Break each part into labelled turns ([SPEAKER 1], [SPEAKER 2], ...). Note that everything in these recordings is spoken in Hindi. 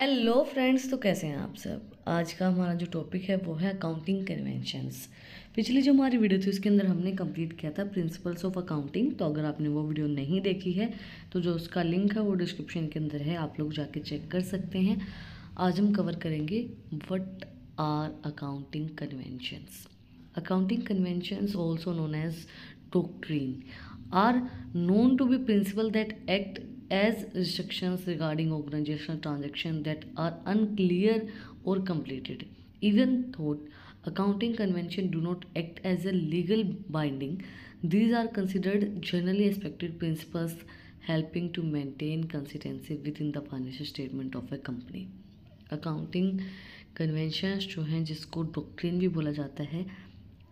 [SPEAKER 1] हेलो फ्रेंड्स, तो कैसे हैं आप सब। आज का हमारा जो टॉपिक है वो है अकाउंटिंग कन्वेंशंस। पिछली जो हमारी वीडियो थी उसके अंदर हमने कंप्लीट किया था प्रिंसिपल्स ऑफ अकाउंटिंग। तो अगर आपने वो वीडियो नहीं देखी है तो जो उसका लिंक है वो डिस्क्रिप्शन के अंदर है, आप लोग जाके चेक कर सकते हैं। आज हम कवर करेंगे what are accounting conventions. Accounting conventions, also known as doctrine, are known to be principles that act as restrictions regarding organizational transactions that are unclear or completed. Even though accounting conventions do not act as a legal binding, these are considered generally accepted principles helping to maintain consistency within the financial statement of a company. Accounting conventions जो हैं, जिसको डॉक्ट्रिन भी बोला जाता है,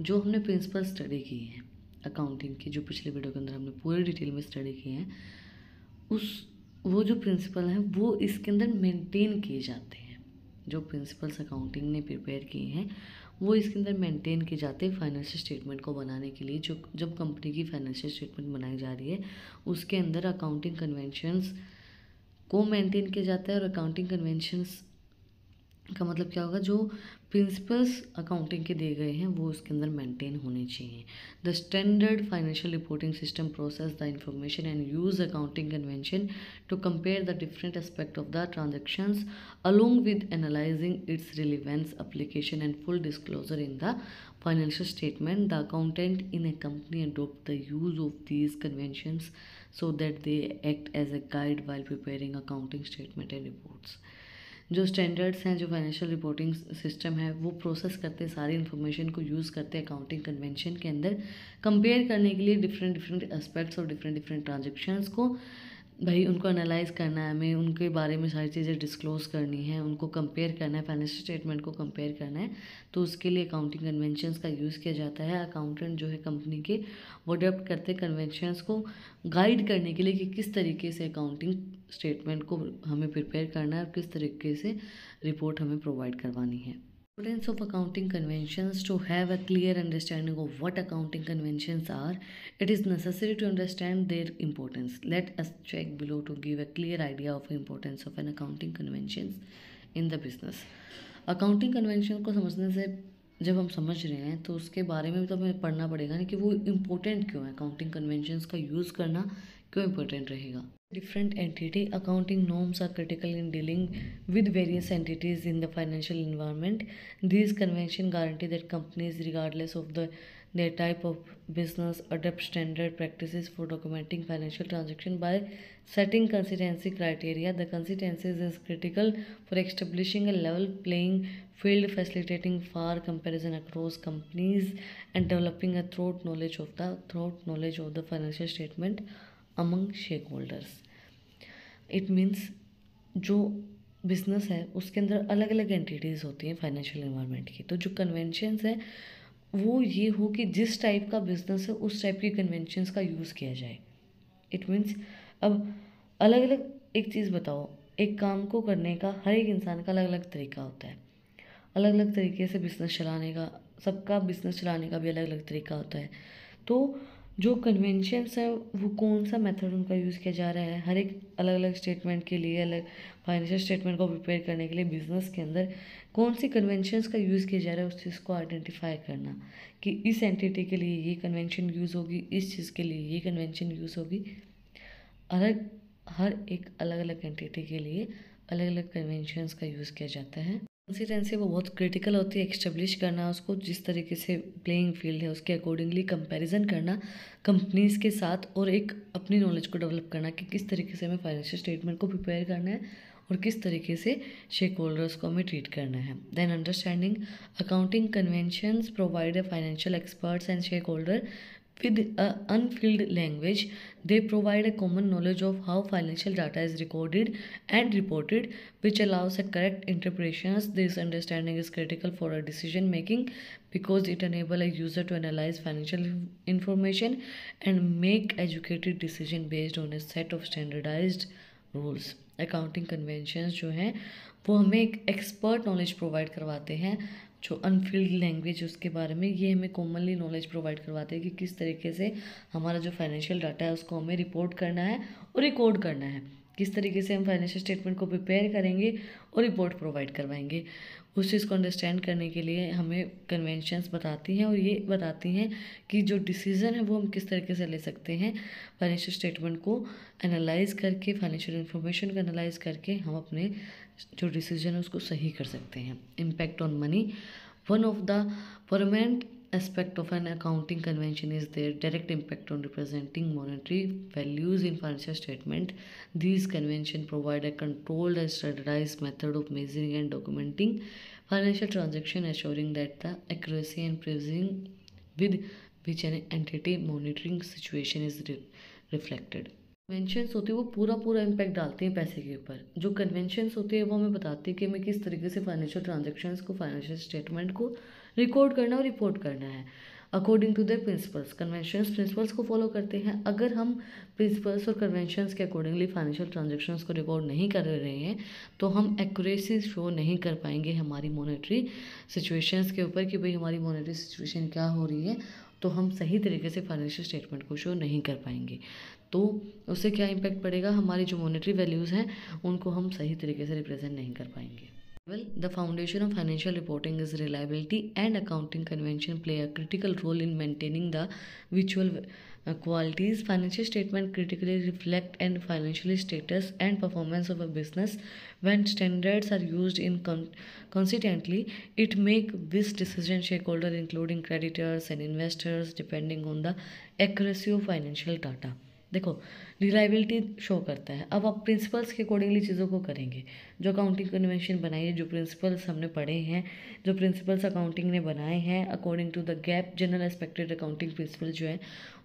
[SPEAKER 1] जो हमने प्रिंसिपल स्टडी की है अकाउंटिंग की, जो पिछले वीडियो के अंदर हमने पूरी डिटेल में स्टडी की है, उस वो जो प्रिंसिपल हैं वो इसके अंदर मेंटेन किए जाते हैं। जो प्रिंसिपल्स अकाउंटिंग ने प्रिपेयर किए हैं वो इसके अंदर मेंटेन किए जाते हैं फाइनेंशियल स्टेटमेंट को बनाने के लिए। जो जब कंपनी की फाइनेंशियल स्टेटमेंट बनाई जा रही है उसके अंदर अकाउंटिंग कन्वेंशंस को मेंटेन किया जाता है। और अकाउंटिंग कन्वेंशंस का मतलब क्या होगा, जो प्रिंसिपल्स अकाउंटिंग के दिए गए हैं वो उसके अंदर मेंटेन होने चाहिए। The standard financial reporting system process the information and use accounting convention to compare the different aspect of the transactions along with analysing its relevance application and full disclosure in the financial statement. The accountant in a company adopt the use of these conventions so that they act as a guide while preparing accounting statement and reports. जो स्टैंडर्ड्स हैं, जो फाइनेंशियल रिपोर्टिंग सिस्टम है, वो प्रोसेस करते सारी इन्फॉर्मेशन को यूज़ करते हैं अकाउंटिंग कन्वेंशन के अंदर कंपेयर करने के लिए डिफरेंट एस्पेक्ट्स और डिफरेंट ट्रांजेक्शन्स को। भाई उनको एनालाइज करना है, हमें उनके बारे में सारी चीज़ें डिस्क्लोज करनी है, उनको कंपेयर करना है, फाइनेंशियल स्टेटमेंट को कंपेयर करना है। तो उसके लिए अकाउंटिंग कन्वेंशंस का यूज़ किया जाता है। अकाउंटेंट जो है कंपनी के, वो अडॉप्ट करते हैं कन्वेंशंस को गाइड करने के लिए कि किस तरीके से अकाउंटिंग स्टेटमेंट को हमें प्रिपेयर करना है और किस तरीके से रिपोर्ट हमें प्रोवाइड करवानी है। Students of accounting conventions, to have a clear understanding of what accounting conventions are, it is necessary to understand their importance. Let us check below to give a clear idea of the importance of an accounting conventions in the business. Accounting convention को समझने से, जब हम समझ रहे हैं तो उसके बारे में तो हमें पढ़ना पड़ेगा ना कि वो इम्पोर्टेंट क्यों है, अकाउंटिंग कन्वेंशंस का यूज़ करना क्यों इम्पोर्टेंट रहेगा। Different entity accounting norms are critical in dealing with various entities in the financial environment. These conventions guarantee that companies, regardless of their type of business, adopt standard practices for documenting financial transactions by setting consistency criteria. The consistency is critical for establishing a level playing field, facilitating fair comparison across companies, and developing a thorough knowledge of the financial statement among stakeholders. It means जो बिजनेस है उसके अंदर अलग अलग एंटिटीज़ होती हैं फाइनेंशियल एनवायरनमेंट की। तो जो कन्वेंशंस है वो ये हो कि जिस टाइप का बिजनेस है उस टाइप की कन्वेंशंस का यूज़ किया जाए। इट मीन्स अब अलग अलग, एक चीज़ बताओ, एक काम को करने का हर एक इंसान का अलग अलग तरीका होता है, अलग अलग तरीके से बिज़नेस चलाने का, सबका बिज़नेस चलाने का भी अलग अलग तरीका होता है। तो जो कन्वेंशंस है वो कौन सा मेथड उनका यूज़ किया जा रहा है, हर एक अलग अलग स्टेटमेंट के लिए, अलग फाइनेंशियल स्टेटमेंट को प्रिपेयर करने के लिए बिजनेस के अंदर कौन सी कन्वेंशंस का यूज़ किया जा रहा है, उस चीज़ को आइडेंटिफाई करना कि इस एंटिटी के लिए ये कन्वेंशन यूज़ होगी, इस चीज़ के लिए ये कन्वेंशन यूज़ होगी। हर एक अलग अलग एंटिटी के लिए अलग अलग कन्वेंशंस का यूज़ किया जाता है। कंसिस्टेंसी वो बहुत क्रिटिकल होती है, एक्स्टेब्लिश करना उसको, जिस तरीके से प्लेइंग फील्ड है उसके अकॉर्डिंगली कंपैरिजन करना कंपनीज़ के साथ, और एक अपनी नॉलेज को डेवलप करना कि किस तरीके से हमें फाइनेंशियल स्टेटमेंट को प्रिपेयर करना है और किस तरीके से शेक होल्डर्स को हमें ट्रीट करना है। Then understanding accounting conventions provide a financial experts and stakeholder with unfilled language. They provide a common knowledge of how financial data is recorded and reported, which allows a correct interpretations. This understanding is critical for a decision making because it enables a user to analyze financial information and make educated decision based on a set of standardized rules. Accounting conventions जो हैं वो हमें एक एक्सपर्ट नॉलेज प्रोवाइड करवाते हैं। जो अनफिल्ड लैंग्वेज उसके बारे में, ये हमें कॉमनली नॉलेज प्रोवाइड करवाते हैं कि किस तरीके से हमारा जो फाइनेंशियल डाटा है उसको हमें रिपोर्ट करना है और रिकॉर्ड करना है। किस तरीके से हम फाइनेंशियल स्टेटमेंट को प्रिपेयर करेंगे और रिपोर्ट प्रोवाइड करवाएंगे। उस चीज़ को अंडरस्टैंड करने के लिए हमें कन्वेंशंस बताती हैं और ये बताती हैं कि जो डिसीज़न है वो हम किस तरीके से ले सकते हैं। फाइनेंशियल स्टेटमेंट को एनालाइज करके, फाइनेंशियल इन्फॉर्मेशन को एनालाइज करके हम अपने जो डिसीजन है उसको सही कर सकते हैं। Impact on money, one of the permanent aspect of an accounting convention is their direct impact on representing monetary values in financial statement. These conventions provide a controlled and standardized method of measuring and documenting financial transaction, assuring that the accuracy and precision with which an entity monitoring situation is reflected. Conventions होती है वो पूरा इम्पैक्ट डालती हैं पैसे के ऊपर। जो कन्वेंशंस होती है वो हमें बताती है कि हमें किस तरीके से फाइनेंशियल ट्रांजैक्शंस को, फाइनेंशियल स्टेटमेंट को रिकॉर्ड करना और रिपोर्ट करना है according to their principles. Conventions principles को फॉलो करते हैं। अगर हम प्रिंसिपल्स और कन्वेंशंस के अकॉर्डिंगली फाइनेंशियल ट्रांजैक्शंस को रिकॉर्ड नहीं कर रहे हैं तो हम एक्यूरेसी शो नहीं कर पाएंगे हमारी मॉनेटरी सिचुएशंस के ऊपर कि भाई हमारी मॉनेटरी सिचुएशन क्या हो रही है, तो हम सही तरीके से फाइनेंशियल स्टेटमेंट को शो नहीं कर पाएंगे। तो उससे क्या इम्पैक्ट पड़ेगा, हमारी जो मॉनेटरी वैल्यूज़ हैं उनको हम सही तरीके से रिप्रेजेंट नहीं कर पाएंगे। Well, the foundation of financial reporting is reliability, and accounting convention play a critical role in maintaining the visual qualities. Financial statement critically reflect and financial status and performance of a business. When standards are used in consistently, it make this decision stakeholder, including creditors and investors, depending on the accuracy of financial data. देखो, रिलायबिलिटी शो करता है। अब आप प्रिंसिपल्स के अकॉर्डिंगली चीज़ों को करेंगे। जो अकाउंटिंग कन्वेंशन बनाई है, जो प्रिंसिपल्स हमने पढ़े हैं, जो प्रिंसिपल्स अकाउंटिंग ने बनाए हैं according to the GAAP general expected accounting principle जो है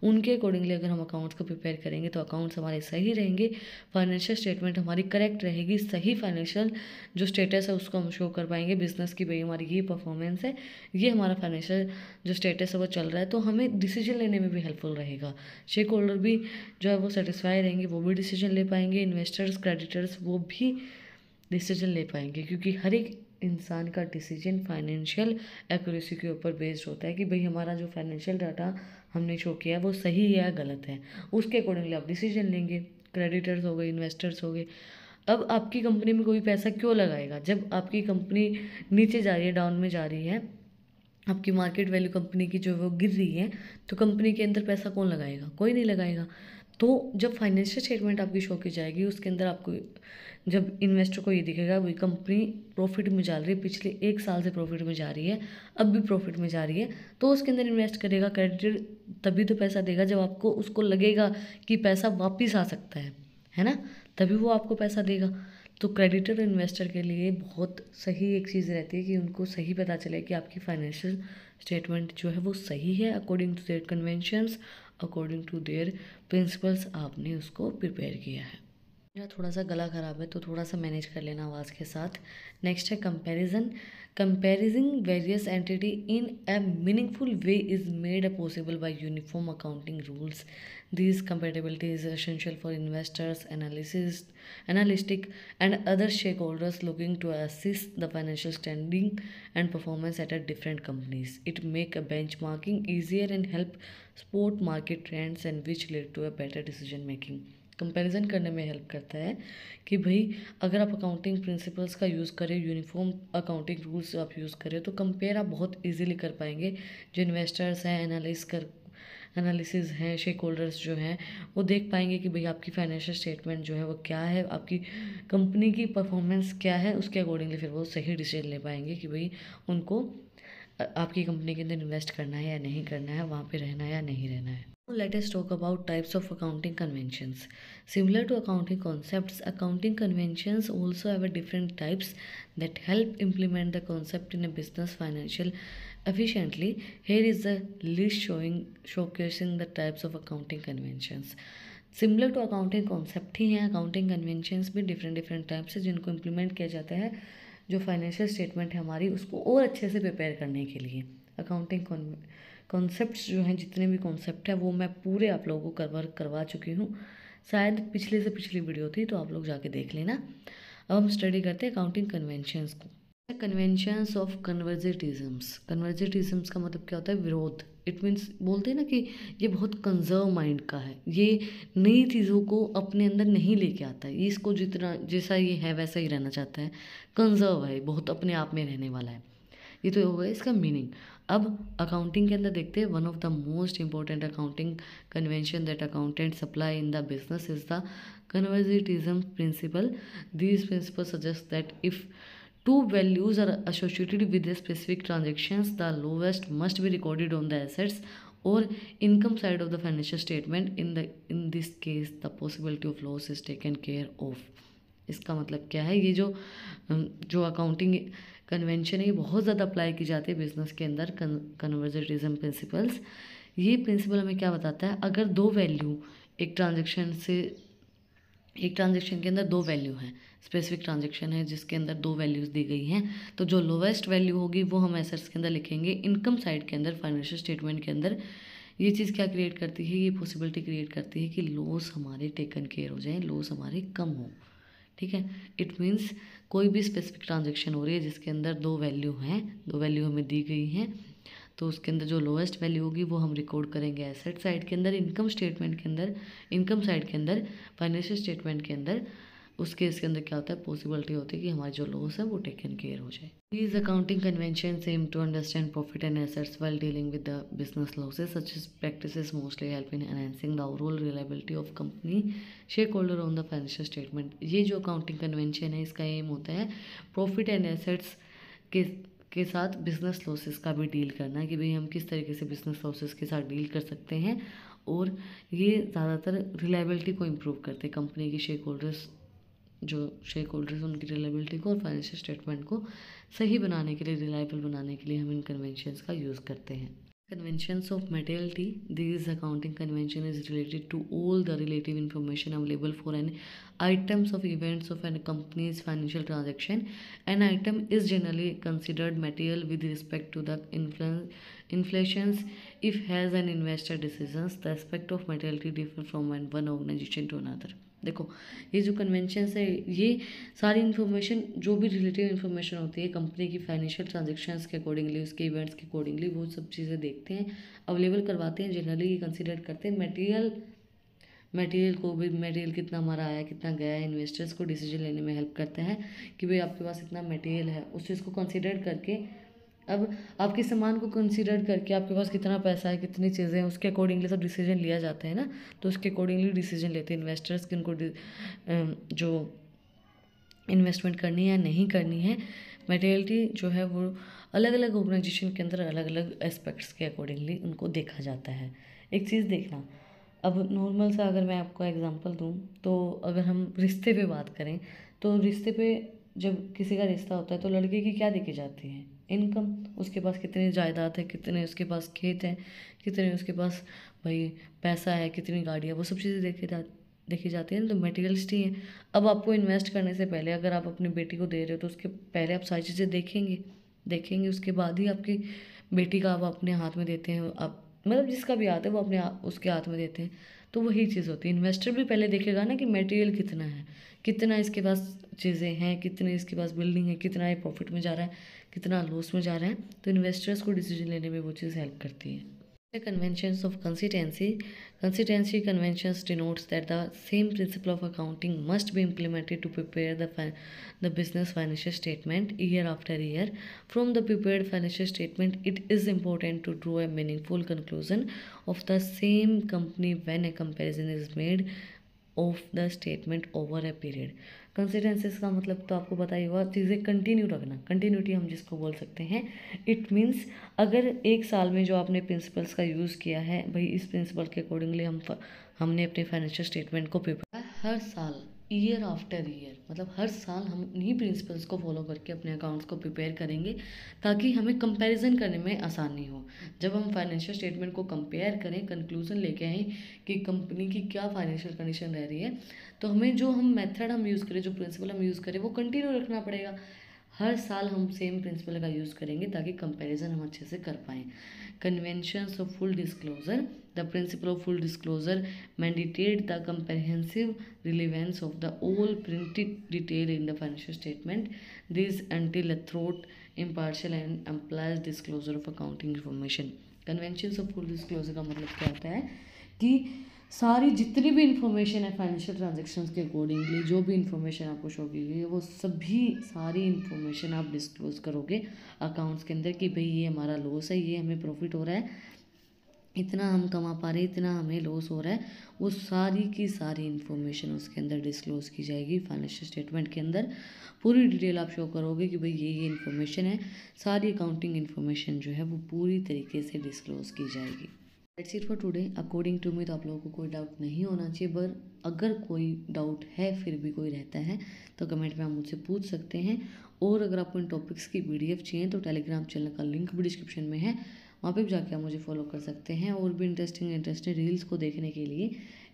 [SPEAKER 1] उनके अकॉर्डिंगली अगर हम अकाउंट्स को प्रिपेयर करेंगे तो अकाउंट्स हमारे सही रहेंगे, फाइनेंशियल स्टेटमेंट हमारी करेक्ट रहेगी, सही फाइनेंशियल जो स्टेटस है उसको हम शो कर पाएंगे बिजनेस की, भाई हमारी ये परफॉर्मेंस है, ये हमारा फाइनेंशियल जो स्टेटस है वो चल रहा है। तो हमें डिसीजन लेने में भी हेल्पफुल रहेगा। शेयर होल्डर भी जो है वो सेटिस्फाई रहेंगे, वो भी डिसीजन ले पाएंगे, इन्वेस्टर्स, क्रेडिटर्स वो भी डिसीजन ले पाएंगे, क्योंकि हर एक इंसान का डिसीजन फाइनेंशियल एक्यूरेसी के ऊपर बेस्ड होता है कि भाई हमारा जो फाइनेंशियल डाटा हमने शो किया वो सही है या गलत है, उसके अकॉर्डिंगली आप डिसीजन लेंगे। क्रेडिटर्स हो गए, इन्वेस्टर्स हो गए। अब आपकी कंपनी में कोई पैसा क्यों लगाएगा जब आपकी कंपनी नीचे जा रही है, डाउन में जा रही है, आपकी मार्केट वैल्यू कंपनी की जो वो गिर रही है, तो कंपनी के अंदर पैसा कौन लगाएगा, कोई नहीं लगाएगा। तो जब फाइनेंशियल स्टेटमेंट आपकी शो की जाएगी उसके अंदर आपको जब इन्वेस्टर को ये दिखेगा भाई कंपनी प्रॉफिट में जा रही है, पिछले 1 साल से प्रॉफिट में जा रही है, अब भी प्रॉफिट में जा रही है, तो उसके अंदर इन्वेस्ट करेगा। क्रेडिटर तभी तो पैसा देगा जब आपको उसको लगेगा कि पैसा वापस आ सकता है ना, तभी वो आपको पैसा देगा। तो क्रेडिटर इन्वेस्टर के लिए बहुत सही एक चीज़ रहती है कि उनको सही पता चले कि आपकी फाइनेंशियल स्टेटमेंट जो है वो सही है according to their conventions, according to their principles आपने उसको प्रिपेयर किया है। मेरा थोड़ा सा गला ख़राब है तो थोड़ा सा मैनेज कर लेना आवाज़ के साथ। नेक्स्ट है comparison. कंपेरिजिंग various entity in a meaningful way is made possible by uniform accounting rules. This compatibility is essential for investors, analysts, and other stakeholders looking to assess the financial standing and performance at a different companies. It make a benchmarking easier and help spot market trends and which lead to a better decision making. Comparison करने में हेल्प करता है कि भाई अगर आप अकाउंटिंग प्रिंसिपल्स का यूज़ करें, यूनिफॉर्म अकाउंटिंग रूल्स आप यूज़ करें तो कंपेयर आप बहुत इजीली कर पाएंगे। जो इन्वेस्टर्स हैं, एनालिसिस हैं, शेयर होल्डर्स जो हैं वो देख पाएंगे कि भाई आपकी फाइनेंशियल स्टेटमेंट जो है वो क्या है, आपकी कंपनी की परफॉर्मेंस क्या है, उसके अकॉर्डिंगली फिर वो सही डिसीजन ले पाएंगे कि भाई उनको आपकी कंपनी के अंदर इन्वेस्ट करना है या नहीं करना है, वहाँ पे रहना है या नहीं रहना है। Let us talk about types of accounting conventions. Similar to accounting concepts, accounting conventions also have a different types that help implement the concept in a business financial efficiently. Here is the list showcasing the types of accounting conventions. Similar to accounting concept ही हैं accounting conventions भी different types है जिनको implement किया जाता है जो फाइनेंशियल स्टेटमेंट है हमारी उसको और अच्छे से प्रिपेयर करने के लिए। अकाउंटिंग कॉन्सेप्ट्स जो हैं, जितने भी कॉन्सेप्ट है वो मैं पूरे आप लोगों को कवर करवा चुकी हूँ, शायद पिछले से पिछली वीडियो थी तो आप लोग जाके देख लेना। अब हम स्टडी करते हैं अकाउंटिंग कन्वेंशंस को। Conventions of conservatisms. कन्वर्जेटिज्म्स का मतलब क्या होता है, विरोध, इट मीन्स बोलते हैं ना कि ये बहुत कंजर्व माइंड का है, ये नई चीज़ों को अपने अंदर नहीं लेके आता है, ये इसको जितना जैसा ये है वैसा ही रहना चाहता है, कंजर्व है, बहुत अपने आप में रहने वाला है। ये तो हो गया इसका मीनिंग। अब अकाउंटिंग के अंदर देखते हैं, one of the most important accounting convention that accountant supply in the business is the conservatism principle. These principle suggest that if two values are associated with a specific transactions, the lowest must be recorded on the assets or income side of the financial statement. In this case the possibility of loss is taken care of. इसका मतलब क्या है, ये जो अकाउंटिंग कन्वेंशन है ये बहुत ज़्यादा अप्लाई की जाती है बिजनेस के अंदर, कन्वर्जेटिज्म प्रिंसिपल्स। ये प्रिंसिपल हमें क्या बताता है, अगर दो वैल्यू एक ट्रांजेक्शन के अंदर दो वैल्यू हैं, स्पेसिफिक ट्रांजेक्शन है जिसके अंदर दो वैल्यूज़ दी गई हैं, तो जो लोवेस्ट वैल्यू होगी वो हम एसेट्स के अंदर लिखेंगे। इनकम साइड के अंदर फाइनेंशियल स्टेटमेंट के अंदर ये चीज़ क्या क्रिएट करती है, ये पॉसिबिलिटी क्रिएट करती है कि लॉस हमारे टेकन केयर हो जाए, लॉस हमारे कम हो। ठीक है, इट मीन्स कोई भी स्पेसिफिक ट्रांजेक्शन हो रही है जिसके अंदर दो वैल्यू हैं, दो वैल्यू हमें दी गई हैं, तो उसके अंदर जो लोएस्ट वैल्यू होगी वो हम रिकॉर्ड करेंगे एसेट साइड के अंदर, इनकम स्टेटमेंट के अंदर, इनकम साइड के अंदर, फाइनेंशियल स्टेटमेंट के अंदर। उस केस के अंदर क्या होता है, पॉसिबिलिटी होती है कि हमारी जो लॉस है वो टेकन केयर हो जाए। These accounting conventions aim to understand profit and assets while dealing with the business losses. Such as practices mostly help in enhancing the overall reliability of company shareholder on the financial statement. ये जो accounting convention है इसका एम होता है प्रॉफिट एंड एसेट्स के साथ बिजनेस लॉसेस का भी डील करना है, कि भाई हम किस तरीके से बिजनेस लॉसेस के साथ डील कर सकते हैं। और ये ज़्यादातर रिलायबिलिटी को इम्प्रूव करते हैं, कंपनी की शेयर होल्डर्स उनकी रिलायबिलिटी को और फाइनेंशियल स्टेटमेंट को सही बनाने के लिए, रिलायबल बनाने के लिए हम इन कन्वेंशंस का यूज़ करते हैं। Conventions of materiality. This accounting convention is related to all the relative information available for an items of events of a company's financial transaction. An item is generally considered material with respect to the inflations if has an investor decisions. The aspect of materiality differ from one organization to another. देखो, ये जो कन्वेंशंस है ये सारी इन्फॉर्मेशन जो भी रिलेटिव इन्फॉर्मेशन होती है कंपनी की फाइनेंशियल ट्रांजेक्शन्स के अकॉर्डिंगली, उसके इवेंट्स के अकॉर्डिंगली वो सब चीज़ें देखते हैं, अवेलेबल करवाते हैं। जनरली ये कंसिडर करते हैं मटेरियल को भी, मटेरियल कितना हमारा आया कितना गया है, इन्वेस्टर्स को डिसीजन लेने में हेल्प करता है कि भाई आपके पास इतना मटेरियल है, उस चीज़ को कंसिडर करके, अब आपके सामान को कंसीडर करके आपके पास कितना पैसा है, कितनी चीज़ें हैं, उसके अकॉर्डिंगली सब डिसीजन लिया जाता है ना, तो उसके अकॉर्डिंगली डिसीजन लेते हैं इन्वेस्टर्स कि उनको जो इन्वेस्टमेंट करनी है या नहीं करनी है। मटेरियलिटी जो है वो अलग अलग ऑर्गेनाइजेशन के अंदर अलग अलग एस्पेक्ट्स के अकॉर्डिंगली उनको देखा जाता है। एक चीज़ देखना, अब नॉर्मल सा अगर मैं आपको एग्जांपल दूं, तो अगर हम रिश्ते पे बात करें, तो रिश्ते पे जब किसी का रिश्ता होता है तो लड़के की क्या देखी जाती है, इनकम, उसके पास कितनी जायदाद है, कितने उसके पास खेत हैं, कितने उसके पास भाई पैसा है, कितनी गाड़ियाँ, वो सब चीज़ें देखी जाती हैं, तो मटेरियलिस्टी है। अब आपको इन्वेस्ट करने से पहले अगर आप अपनी बेटी को दे रहे हो तो उसके पहले आप सारी चीज़ें देखेंगे, उसके बाद ही आपकी बेटी का आप अपने हाथ में देते हैं, आप मतलब जिसका भी हाथ है वो उसके हाथ में देते हैं। तो वही चीज़ होती है, इन्वेस्टर भी पहले देखेगा ना कि मटेरियल कितना है, कितना इसके पास चीज़ें हैं, कितने इसके पास बिल्डिंग है, कितना ये प्रॉफिट में जा रहा है, कितना लॉस में जा रहा है, तो इन्वेस्टर्स को डिसीजन लेने में वो चीज़ हेल्प करती है। Conventions of consistency conventions denotes that the same principle of accounting must be implemented to prepare the business financial statement year after year. From the prepared financial statement, it is important to draw a meaningful conclusion of the same company when a comparison is made of the statement over a period. Consistencies का मतलब तो आपको पता ही होगा, चीज़ें कंटिन्यू रखना, कंटिन्यूटी हम जिसको बोल सकते हैं। इट मीन्स अगर एक साल में जो आपने प्रिंसिपल्स का यूज़ किया है, भाई इस प्रिंसिपल के अकॉर्डिंगली हमने अपने फाइनेंशियल स्टेटमेंट को प्रिपेयर हर साल, ईयर आफ्टर ईयर, मतलब हर साल हम इन्हीं प्रिंसिपल्स को फॉलो करके अपने अकाउंट्स को प्रिपेयर करेंगे ताकि हमें कंपैरिजन करने में आसानी हो। जब हम फाइनेंशियल स्टेटमेंट को कंपेयर करें, कंक्लूजन लेके आएँ कि कंपनी की क्या फाइनेंशियल कंडीशन रह रही है, तो हमें जो हम मेथड हम यूज़ करें, जो प्रिंसिपल हम यूज़ करें वो कंटिन्यू रखना पड़ेगा। हर साल हम सेम प्रिंसिपल का यूज़ करेंगे ताकि कंपैरिजन हम अच्छे से कर पाएँ। Conventions of full disclosure, the principle of full disclosure mandated the comprehensive relevance of the all printed detail in the financial statement. This until a thorough, impartial and unbiased disclosure of accounting information. Conventions of full disclosure का मतलब क्या होता है कि सारी जितनी भी इंफॉर्मेशन है फाइनेंशियल ट्रांजेक्शन्स के अकॉर्डिंगली, जो भी इंफॉर्मेशन आपको शो की गई है वो सभी सारी इंफॉर्मेशन आप डिस्क्लोज करोगे अकाउंट्स के अंदर कि भाई ये हमारा लॉस है, ये हमें प्रॉफिट हो रहा है, इतना हम कमा पा रहे हैं, इतना हमें लॉस हो रहा है। वो सारी की सारी इन्फॉर्मेशन उसके अंदर डिस्क्लोज की जाएगी फाइनेंशियल स्टेटमेंट के अंदर। पूरी डिटेल आप शो करोगे कि भाई ये इन्फॉर्मेशन है, सारी अकाउंटिंग इन्फॉर्मेशन जो है वो पूरी तरीके से डिस्क्लोज की जाएगी। That's it for today. According to me तो आप लोगों को कोई डाउट नहीं होना चाहिए, पर अगर कोई डाउट है, फिर भी कोई रहता है, तो कमेंट में आप मुझसे पूछ सकते हैं। और अगर आपको इन टॉपिक्स की PDF चाहिए तो टेलीग्राम चैनल का लिंक भी डिस्क्रिप्शन में है, वहाँ पे भी जाके आप मुझे फॉलो कर सकते हैं। और भी इंटरेस्टिंग रील्स को देखने के लिए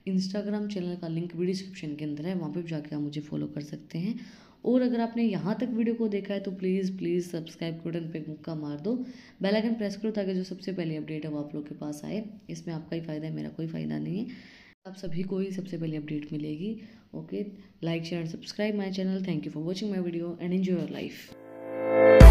[SPEAKER 1] इंस्टाग्राम चैनल का लिंक भी डिस्क्रिप्शन के अंदर है, वहाँ पे भी जाके आप मुझे फॉलो कर सकते हैं। और अगर आपने यहाँ तक वीडियो को देखा है तो प्लीज़ सब्सक्राइब करो, बटन पे एक मुक्का मार दो, बेल आइकन प्रेस करो, ताकि जो सबसे पहले अपडेट है वो आप लोग के पास आए। इसमें आपका ही फ़ायदा है, मेरा कोई फ़ायदा नहीं है, आप सभी को ही सबसे पहले अपडेट मिलेगी। Okay, like share and subscribe my channel. Thank you for watching my video and enjoy your life.